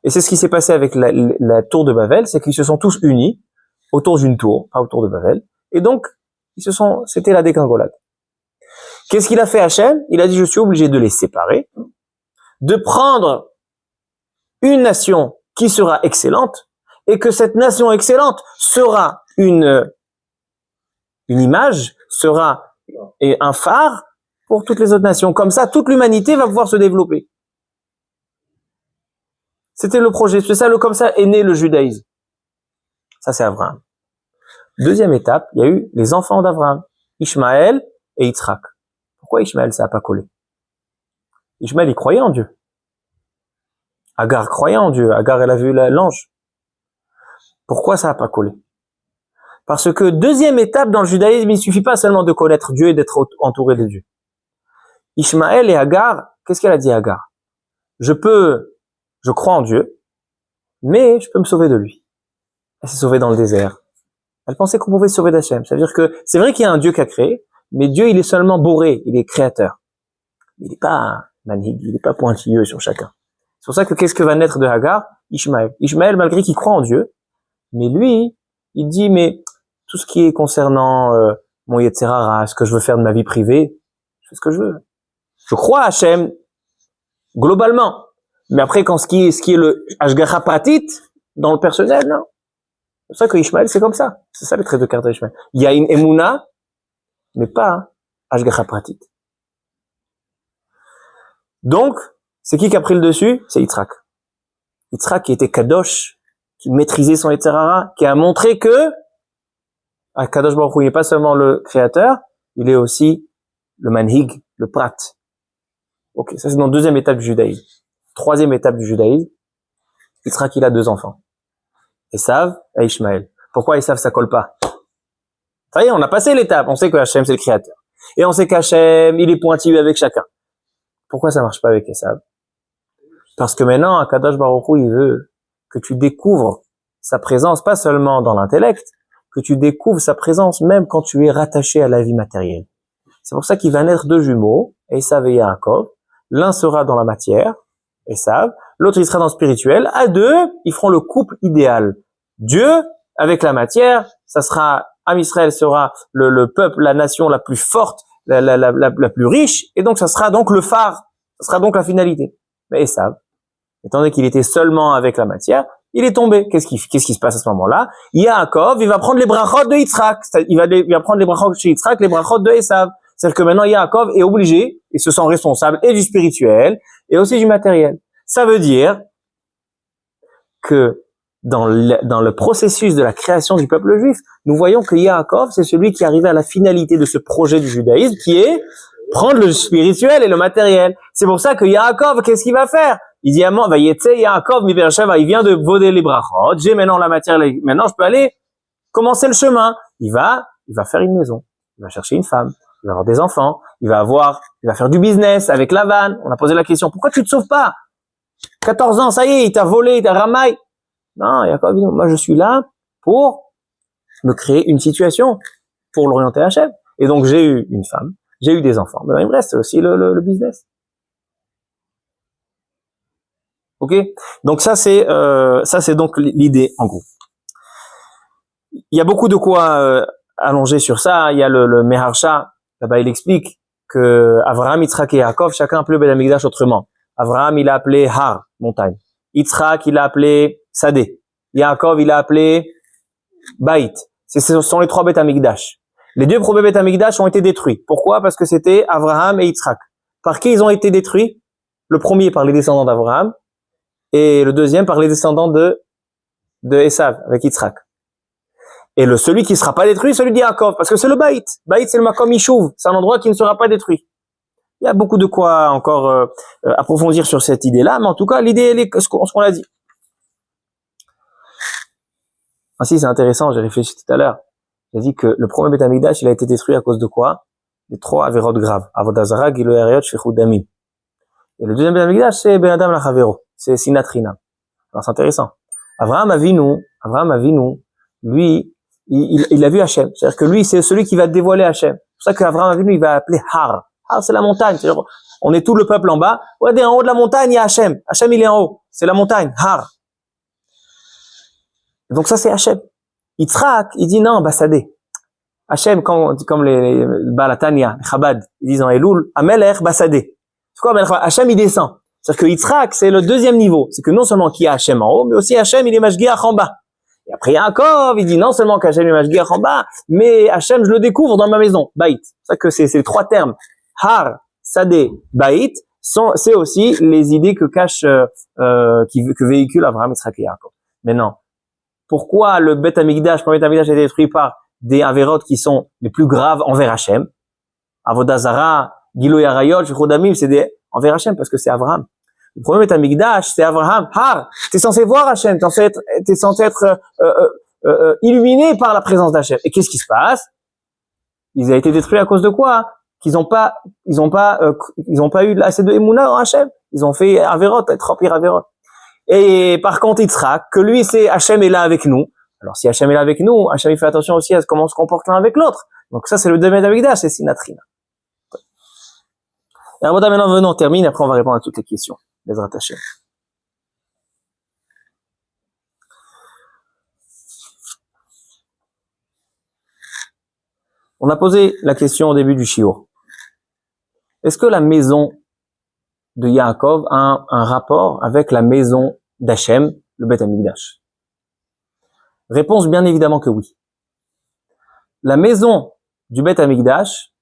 Et c'est ce qui s'est passé avec la tour de Babel, c'est qu'ils se sont tous unis autour d'une tour, pas autour de Babel, et donc, c'était la dégringolade. Qu'est-ce qu'il a fait Hachem? Il a dit, je suis obligé de les séparer, de prendre une nation qui sera excellente, et que cette nation excellente sera une image, sera un phare pour toutes les autres nations. Comme ça, toute l'humanité va pouvoir se développer. C'était le projet. C'est ça, comme ça est né le judaïsme. Ça, c'est Abraham. Deuxième étape, il y a eu les enfants d'Abraham, Ishmaël et Yitzhak. Pourquoi Ishmaël, ça n'a pas collé? Ishmaël, il croyait en Dieu. Agar croyait en Dieu. Agar, elle a vu l'ange. Pourquoi ça n'a pas collé? Parce que deuxième étape dans le judaïsme, il suffit pas seulement de connaître Dieu et d'être entouré de Dieu. Ishmaël et Agar, qu'est-ce qu'elle a dit Agar? Je crois en Dieu, mais je peux me sauver de lui. Elle s'est sauvée dans le désert. Elle pensait qu'on pouvait se sauver d'Hachem. Ça veut dire que c'est vrai qu'il y a un Dieu qui a créé, mais Dieu, il est seulement boré, il est créateur. Il n'est pas manhig, il n'est pas pointilleux sur chacun. C'est pour ça que qu'est-ce que va naître de Agar? Ishmaël. Ishmaël, malgré qu'il croit en Dieu, mais lui, il dit, mais tout ce qui est concernant mon Yetzer Hara, ce que je veux faire de ma vie privée, je fais ce que je veux. Je crois à Hachem, globalement. Mais après, quand ce qui est le Hashgacha Pratit, dans le personnel, non. C'est pour ça que Ishmaël, c'est comme ça. C'est ça le trait de caractère d'Ishmaël. Il y a une Emouna, mais pas Hashgacha Pratit. Donc, c'est qui a pris le dessus? C'est Yitzhak. Yitzhak qui était Kadosh, qui maîtrisait son Yetzer Hara, qui a montré que Kadosh Baruch Hu, il n'est pas seulement le créateur, il est aussi le manhig, le prat. Ok, ça c'est dans la deuxième étape du judaïsme. Troisième étape du judaïsme, Yitzhak, il a 2 enfants. Esav et Ishmaël. Pourquoi Esav, ça colle pas? Ça y est, on a passé l'étape. On sait que Hachem, c'est le créateur. Et on sait qu'Hachem, il est pointilleux avec chacun. Pourquoi ça marche pas avec Esav? Parce que maintenant, Kadosh Baruch Hu, il veut que tu découvres sa présence, pas seulement dans l'intellect, que tu découvres sa présence même quand tu es rattaché à la vie matérielle. C'est pour ça qu'il va naître 2 jumeaux, Esav et Yaakov. L'un sera dans la matière, Esav, l'autre il sera dans le spirituel. À 2, ils feront le couple idéal. Dieu avec la matière, ça sera, Am Israël sera le peuple, la nation la plus forte, la plus riche, et donc ça sera donc le phare, ça sera donc la finalité. Mais Esav, étant donné qu'il était seulement avec la matière, il est tombé. Qu'est-ce qui se passe à ce moment-là? Yaakov, il va prendre les brachot de Yitzhak. Il va prendre les brachot chez Yitzhak, les brachot de Esav. C'est-à-dire que maintenant, Yaakov est obligé, et se sent responsable, et du spirituel, et aussi du matériel. Ça veut dire que dans le processus de la création du peuple juif, nous voyons que Yaakov, c'est celui qui arrive à la finalité de ce projet du judaïsme, qui est prendre le spirituel et le matériel. C'est pour ça que Yaakov, qu'est-ce qu'il va faire? Il dit à moi, va yetze Yaakov mi Beersheva, il vient de voder les brachot, j'ai maintenant la matière, maintenant je peux aller commencer le chemin. Il va faire une maison, il va chercher une femme, il va avoir des enfants, il va faire du business avec Lavan. On a posé la question, pourquoi tu te sauves pas? 14 ans, ça y est, il t'a volé, il t'a ramaillé. Non, Yaakov, moi je suis là pour me créer une situation, pour l'orienter à Hachem. Et donc j'ai eu une femme, j'ai eu des enfants, mais il me reste aussi le business. Ok? Donc ça c'est donc l'idée en gros. Il y a beaucoup de quoi allonger sur ça. Il y a le Meharsha, là-bas il explique que Avraham, Yitzhak et Yaakov, chacun appelait le Beth Amikdash autrement. Avraham, il a appelé Har, montagne. Yitzhak, il a appelé Sadeh. Yaakov, il a appelé Baït. Ce sont les trois Beth Amikdash. Les deux premiers Beth Amikdash ont été détruits. Pourquoi? Parce que c'était Avraham et Yitzhak. Par qui ils ont été détruits? Le premier par les descendants d'Avraham et le deuxième par les descendants de Esav avec Yitzhak. Et celui qui ne sera pas détruit, celui d'Yaakov, parce que c'est le Baït. Baït, c'est le Makom Yishuv. C'est un endroit qui ne sera pas détruit. Il y a beaucoup de quoi encore approfondir sur cette idée-là, mais en tout cas, l'idée, elle est ce qu'on a dit. Ainsi, c'est intéressant, j'ai réfléchi tout à l'heure. J'ai dit que le premier Beth Amikdash, il a été détruit à cause de quoi? Des trois avérotes graves. Avodah Zara, Giloy Arayot, Shfichut Damim. Et le deuxième Beth Amikdash, c'est Ben Adam Lachavero. C'est Sinat Chinam. Alors, c'est intéressant. Avraham Avinu, lui, il a vu Hachem. C'est-à-dire que lui, c'est celui qui va dévoiler Hachem. C'est pour ça qu'Avraham Avinu, il va appeler Har. Har, c'est la montagne. C'est-à-dire, on est tout le peuple en bas. Ouais, en haut de la montagne, il y a Hachem. Hachem, il est en haut. C'est la montagne. Har. Donc ça, c'est Hachem. Yitzhak, il dit non, Basadé. Hachem, comme les Balatania, les Chabad, ils disent en Elul, Amelech Basadé. C'est quoi Amelech? Hachem, il descend. C'est-à-dire que Yitzhak, c'est le deuxième niveau. C'est que non seulement qu'il y a Hachem en haut, mais aussi Hachem, il est Mashgiach en bas. Et après Yaakov, il dit non seulement qu'Hachem est Mashgiach en bas, mais Hachem, je le découvre dans ma maison. Baït. C'est ça que c'est les trois termes. Har, Sadé, Baït, c'est aussi les idées que cache, que véhicule Abraham, Yitzhak et Yaakov. Maintenant, pourquoi le Beth Amikdash, le Beth Amikdash a été détruit par des avérotes qui sont les plus graves envers Hachem? Avodah Zara, Giloy Arayot, Shfichut Damim, c'est des envers Hachem parce que c'est Avraham. Le premier Beth Amikdash, c'est Avraham. Har, t'es censé voir Hachem, t'es censé être illuminé par la présence d'Hachem. Et qu'est-ce qui se passe? Ils ont été détruits à cause de quoi? Qu'ils ont pas eu assez de émouna en Hachem. Ils ont fait avérote, trop pire avérote. Et par contre, Yitzhak, que lui, c'est Hachem est là avec nous. Alors, si Hachem est là avec nous, Hachem il fait attention aussi à comment on se comporte l'un avec l'autre. Donc ça, c'est le domaine d'Amigdash, c'est Sinat Chinam. Et alors, maintenant, venons, on termine, après on va répondre à toutes les questions. Bezrat Hachem. On a posé la question au début du shiur. Est-ce que la maison de Yaakov a un rapport avec la maison d'Hachem, le Beth Amikdash? Réponse bien évidemment que oui. La maison du Beth Amikdash,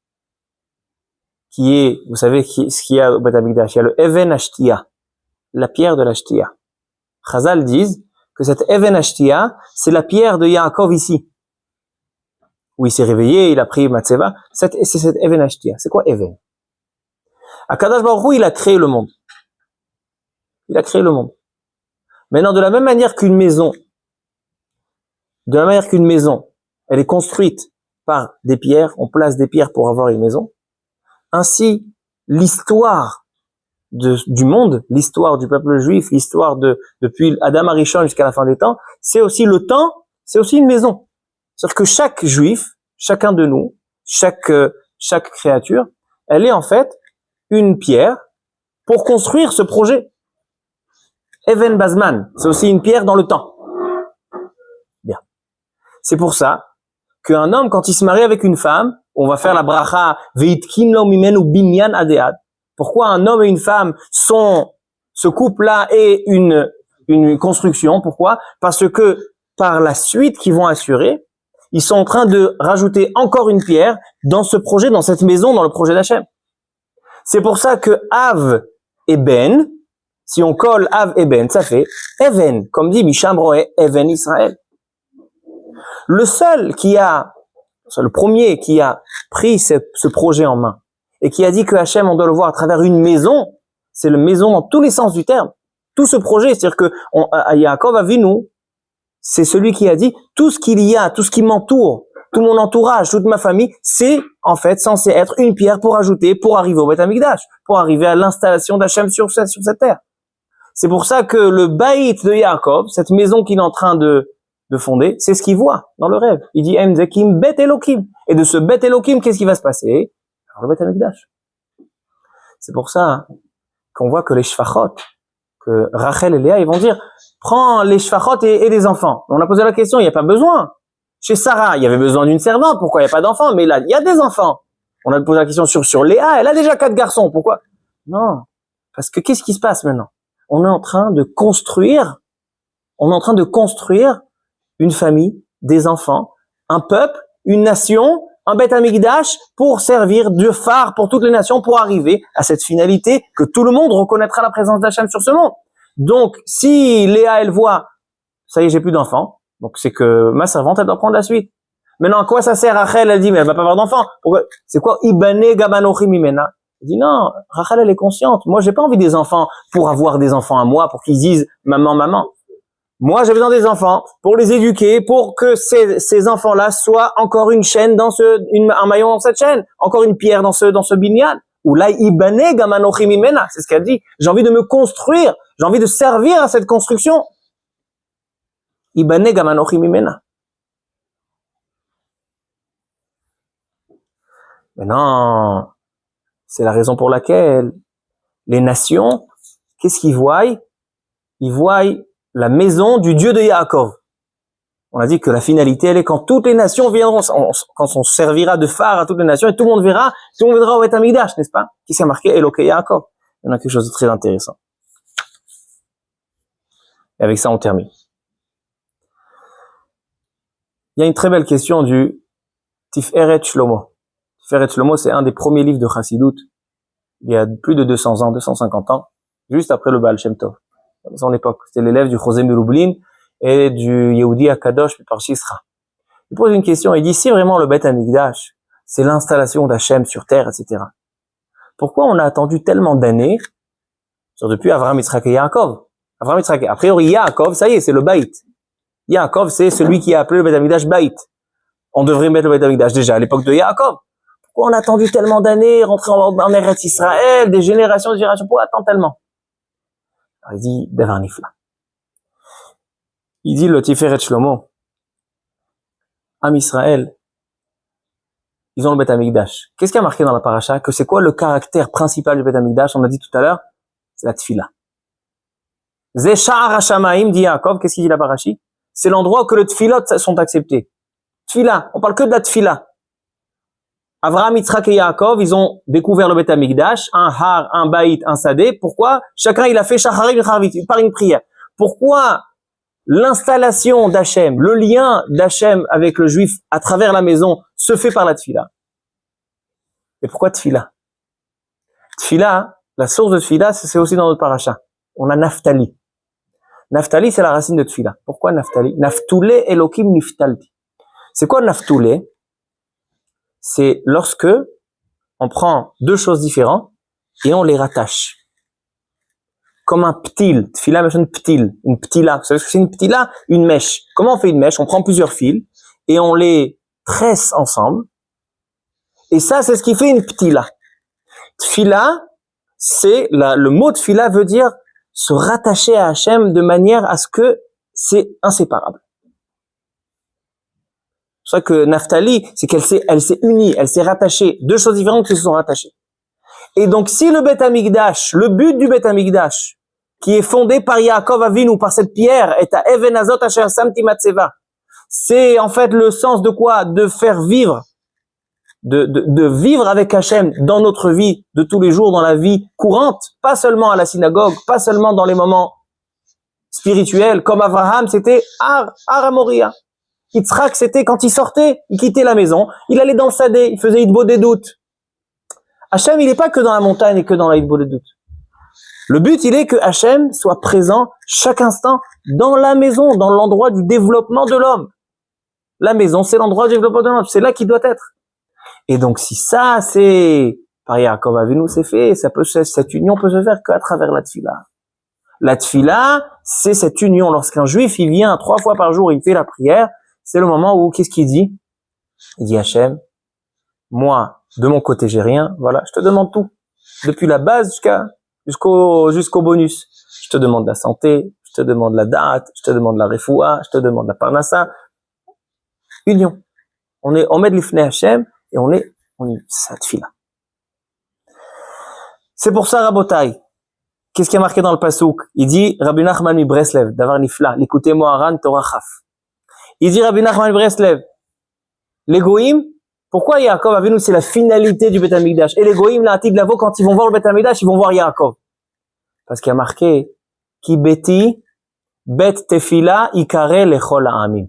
qui est, vous savez ce qu'il y a au Beth Amikdash, il y a le Even Ashtia, la pierre de la Shtia. Chazal disent que cette Even Ashtia, c'est la pierre de Yaakov ici. Où il s'est réveillé, il a pris Matseva. C'est cette Even Ashtia. C'est quoi Even? Akadosh Baruch Hu, il a créé le monde. Il a créé le monde. Maintenant, de la même manière qu'une maison, elle est construite par des pierres, on place des pierres pour avoir une maison. Ainsi, l'histoire du monde, l'histoire du peuple juif, l'histoire depuis Adam Arishon jusqu'à la fin des temps, c'est aussi le temps, c'est aussi une maison. C'est-à-dire que chaque juif, chacun de nous, chaque créature, elle est en fait une pierre pour construire ce projet. Even Bazman, c'est aussi une pierre dans le temps. Bien. C'est pour ça qu'un homme, quand il se marie avec une femme, on va faire la bracha veitkin lo mimenu binyan adead. Pourquoi un homme et une femme ce couple-là est une construction? Pourquoi? Parce que par la suite qu'ils vont assurer, ils sont en train de rajouter encore une pierre dans ce projet, dans cette maison, dans le projet d'Hachem. C'est pour ça que Av et Ben, si on colle Av et Ben, ça fait Even, comme dit Misham Roé, Even Israël. Le premier qui a pris ce projet en main et qui a dit que Hachem, on doit le voir à travers une maison, c'est la maison dans tous les sens du terme. tout ce projet. C'est-à-dire que Yaakov Avinu, c'est celui qui a dit tout ce qu'il y a, tout ce qui m'entoure, tout mon entourage, toute ma famille, c'est en fait censé être une pierre pour ajouter, pour arriver au Beth Amikdash, pour arriver à l'installation d'Hachem sur cette terre. C'est pour ça que le baït de Yaakov, cette maison qu'il est en train de fonder, c'est ce qu'il voit dans le rêve. Il dit Em Zekim Bet Elokim. Et de ce Bet Elokim, qu'est-ce qui va se passer? Alors, le Beth Amikdash. C'est pour ça qu'on voit que les shfachot, que Rachel et Léa, ils vont dire prends les shfachot et des enfants. On a posé la question, il n'y a pas besoin. Chez Sarah, il y avait besoin d'une servante, pourquoi il n'y a pas d'enfants? Mais là, il y a des enfants. On a posé la question sur Léa, elle a déjà 4 garçons, pourquoi? Non, parce que qu'est-ce qui se passe maintenant? On est en train de construire une famille, des enfants, un peuple, une nation, un Beth Amikdash pour servir de phare pour toutes les nations, pour arriver à cette finalité que tout le monde reconnaîtra la présence d'Hachem sur ce monde. Donc, si Léa, elle voit, ça y est, j'ai plus d'enfants, donc c'est que ma servante, elle doit prendre la suite. Maintenant, à quoi ça sert Rachel? Elle dit, mais elle va pas avoir d'enfants. Pourquoi? C'est quoi? Ibane Gabanochim Imena. Elle dit, non, Rachel, elle est consciente. Moi, j'ai pas envie des enfants pour avoir des enfants à moi, pour qu'ils disent, maman, maman. Moi, j'ai besoin des enfants pour les éduquer, pour que ces enfants-là soient encore une chaîne un maillon dans cette chaîne, encore une pierre dans ce binyan. Ou là, ibane gamanochim imena, c'est ce qu'elle dit. J'ai envie de me construire, j'ai envie de servir à cette construction. Ibane gamanochim imena. Maintenant, c'est la raison pour laquelle les nations, qu'est-ce qu'ils voient? Ils voient la maison du Dieu de Yaakov. On a dit que la finalité, elle est quand toutes les nations viendront, quand on servira de phare à toutes les nations et tout le monde verra au Beth Amikdash, n'est-ce pas? Qui s'est marqué Elokei Yaakov. Il y en a quelque chose de très intéressant. Et avec ça, on termine. Il y a une très belle question du Tiferet Shlomo. Tiferet Shlomo, c'est un des premiers livres de Chassidut. Il y a plus de 200 ans, 250 ans, juste après le Baal Shem Tov. À son époque, c'était l'élève du Chosé Melublin et du Yehudi Akadosh par Shisra. Il pose une question, il dit, si vraiment le Beth Amikdash, c'est l'installation d'Hachem sur terre, etc., pourquoi on a attendu tellement d'années, depuis Avraham, Yitzhak et Yaakov? Avraham, Yitzhak, a priori, Yaakov, ça y est, c'est le Baït. Yaakov, c'est celui qui a appelé le Beth Amikdash Baït. On devrait mettre le Beth Amikdash déjà à l'époque de Yaakov. Pourquoi on a attendu tellement d'années, rentrer en Eretz Israël, des générations, pourquoi attendre tellement? Alors, il dit, Devar Nifla. Il dit le Tiferet Shlomo, Am Israël, ils ont le Beth Amikdash. Qu'est-ce qui a marqué dans la paracha? Que c'est quoi le caractère principal du Beth Amikdash? On a dit tout à l'heure, c'est la Tfila. Ze Sha'ar HaShamayim, dit Yaakov, qu'est-ce qu'il dit la parachi? C'est l'endroit où que les Tfilot sont acceptés. Tfila, on parle que de la Tfila. Avraham, Yitzhak et Yaakov, ils ont découvert le Beth Amikdash, un har, un baït, un sadé. Pourquoi? Chacun, il a fait shacharim charvit, par une prière. Pourquoi l'installation d'Hachem, le lien d'Hachem avec le juif à travers la maison se fait par la tfila? Et pourquoi tfila? Tfila, la source de tfila, c'est aussi dans notre paracha. On a Naphtali. Naphtali, c'est la racine de tfila. Pourquoi Naphtali? Naftoulé Elokim Niftalti. C'est quoi Naftoulé? C'est lorsque on prend deux choses différentes et on les rattache. Comme un ptil. Tfila, une ptil. Une ptila. Vous savez ce que c'est une ptila? Une mèche. Comment on fait une mèche? On prend plusieurs fils et on les tresse ensemble. Et ça, c'est ce qui fait une ptila. Tfila, c'est le mot tfila veut dire se rattacher à Hachem de manière à ce que c'est inséparable. C'est pour ça que Naphtali, c'est elle s'est unie, elle s'est rattachée. Deux choses différentes qui se sont rattachées. Et donc, si le Beth Amikdash, le but du Beth Amikdash, qui est fondé par Yaakov Avinu, par cette pierre, est à Even Azot Asher Samti Matseva, c'est en fait le sens de quoi? De faire vivre, de vivre avec Hachem dans notre vie de tous les jours, dans la vie courante, pas seulement à la synagogue, pas seulement dans les moments spirituels, comme Abraham, c'était Ar Moria. Yitzhak, c'était quand il sortait, il quittait la maison, il allait dans le sadé, il faisait Hitbo des doutes. Hachem, il n'est pas que dans la montagne et que dans la Hitbo des doutes. Le but, il est que Hachem soit présent chaque instant dans la maison, dans l'endroit du développement de l'homme. La maison, c'est l'endroit du développement de l'homme, c'est là qu'il doit être. Et donc, si ça, c'est, par Yaakov Avinu, c'est fait, cette union peut se faire qu'à travers la tfila. La tfila, c'est cette union. Lorsqu'un juif, il vient 3 fois par jour, il fait la prière, c'est le moment où, qu'est-ce qu'il dit? Il dit Hachem, moi, de mon côté, j'ai rien, voilà, je te demande tout. Depuis la base jusqu'au bonus. Je te demande la santé, je te demande la date, je te demande la refoua, je te demande la parnassa. Union. On met de l'ifnei Hachem, et on est cette tfila. C'est pour ça, Rabotai. Qu'est-ce qui est marqué dans le pasouk? Il dit, Rabbi Nachman mi Breslev, d'avar nifla, l'écoutez Moharan Torah Chaf. Il dit, Rabbi Nachman mi Breslev, les goïms, pourquoi Yaakov Avinu, c'est la finalité du Beth Amikdash? Et les goïms, là, de Lavo, quand ils vont voir le Beth Amikdash, ils vont voir Yaakov. Parce qu'il y a marqué, Ki beti, bet tefila, ikare lechol ha'amim.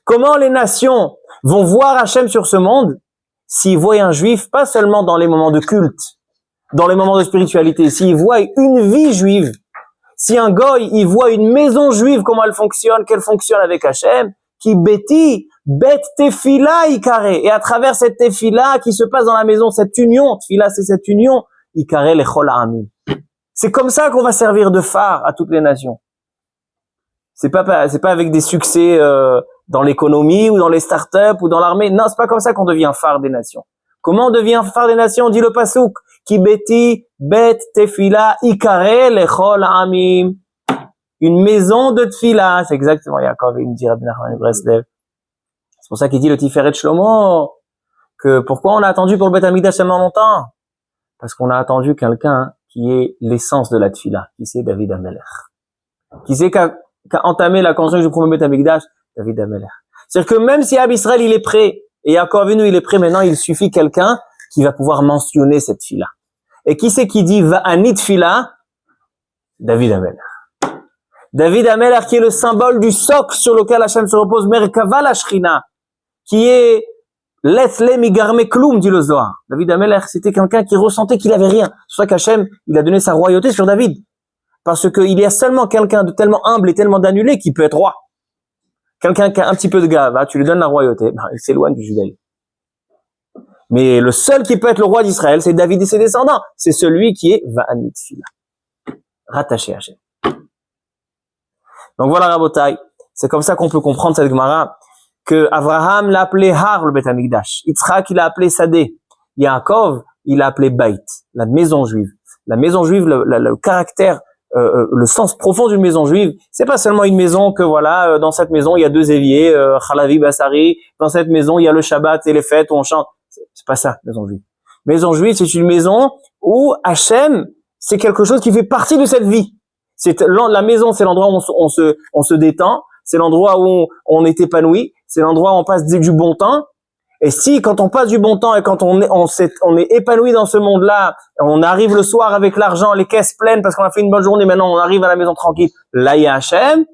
Comment les nations vont voir Hachem sur ce monde s'ils voient un juif, pas seulement dans les moments de culte, dans les moments de spiritualité, s'ils voient une vie juive, si un goy, il voit une maison juive, comment elle fonctionne, qu'elle fonctionne avec Hachem, qui beti, bet tefila ikare, et à travers cette tefila qui se passe dans la maison, cette union, tefila c'est cette union, ikare lechol ha'amim. C'est comme ça qu'on va servir de phare à toutes les nations. C'est pas avec des succès dans l'économie ou dans les startups ou dans l'armée. Non, c'est pas comme ça qu'on devient phare des nations. Comment on devient phare des nations? Dit le pasouk, ki beti bet tefila ikare lechol ha'amim. Une maison de tefila, c'est exactement Yaakov, il me dit Rabbi Nachman Breslev. C'est pour ça qu'il dit le Tiferet Shlomo, que pourquoi on a attendu pour le Beth Amikdash tellement longtemps? Parce qu'on a attendu quelqu'un qui est l'essence de la tefila, qui c'est David HaMelech. Qui c'est qu'a entamé la construction du premier Beth Amikdash? David HaMelech. C'est-à-dire que même si Ab Israël il est prêt, et Yaakov Avinu il est prêt maintenant, il suffit quelqu'un qui va pouvoir mentionner cette tefila. Et qui c'est qui dit Va'ani tefila? David HaMelech. David HaMelech qui est le symbole du socle sur lequel Hachem se repose, Merkava la Shrina, qui est Letzle migarme kloum, dit le Zohar. David HaMelech, c'était quelqu'un qui ressentait qu'il avait rien. C'est pour ça qu'Hachem, il a donné sa royauté sur David. Parce qu'il y a seulement quelqu'un de tellement humble et tellement d'annulé qui peut être roi. Quelqu'un qui a un petit peu de gave, tu lui donnes la royauté, il s'éloigne du judaïsme. Mais le seul qui peut être le roi d'Israël, c'est David et ses descendants. C'est celui qui est Va'ani tefila, rattaché à Hachem. Donc voilà, Rabotai, c'est comme ça qu'on peut comprendre cette Gemara, que Abraham l'a appelé Har, le Beth Amikdash. Yitzhak, il l'a appelé Sadeh. Yaakov, il l'a appelé Beit, la maison juive. La maison juive, le caractère, le sens profond d'une maison juive, c'est pas seulement une maison que voilà, dans cette maison il y a 2 éviers, Chalavi, Bassari, dans cette maison il y a le Shabbat et les fêtes où on chante. C'est pas ça, maison juive. Maison juive, c'est une maison où Hachem, c'est quelque chose qui fait partie de cette vie. La maison, c'est l'endroit où on se détend, c'est l'endroit où on est épanoui, c'est l'endroit où on passe du bon temps. Et si, quand on passe du bon temps et quand on est épanoui dans ce monde-là, on arrive le soir avec l'argent, les caisses pleines parce qu'on a fait une bonne journée, maintenant on arrive à la maison tranquille, là il y a Hachem,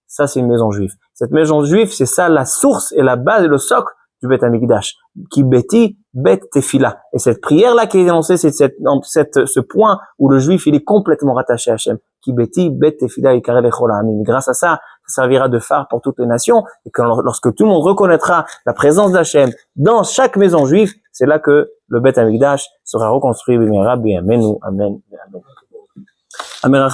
ça c'est une maison juive. Cette maison juive, c'est ça la source et la base et le socle du Beth Amikdash. Ki beti bet tefila. Et cette prière-là qui est énoncée, c'est ce point où le juif il est complètement rattaché à Hachem. Ki beti bet tefila ikare lechol ha'amim. Grâce à ça, ça servira de phare pour toutes les nations. Et que lorsque tout le monde reconnaîtra la présence d'Hachem dans chaque maison juive, c'est là que le Beth Amikdash sera reconstruit. Amen. Amen. Amen.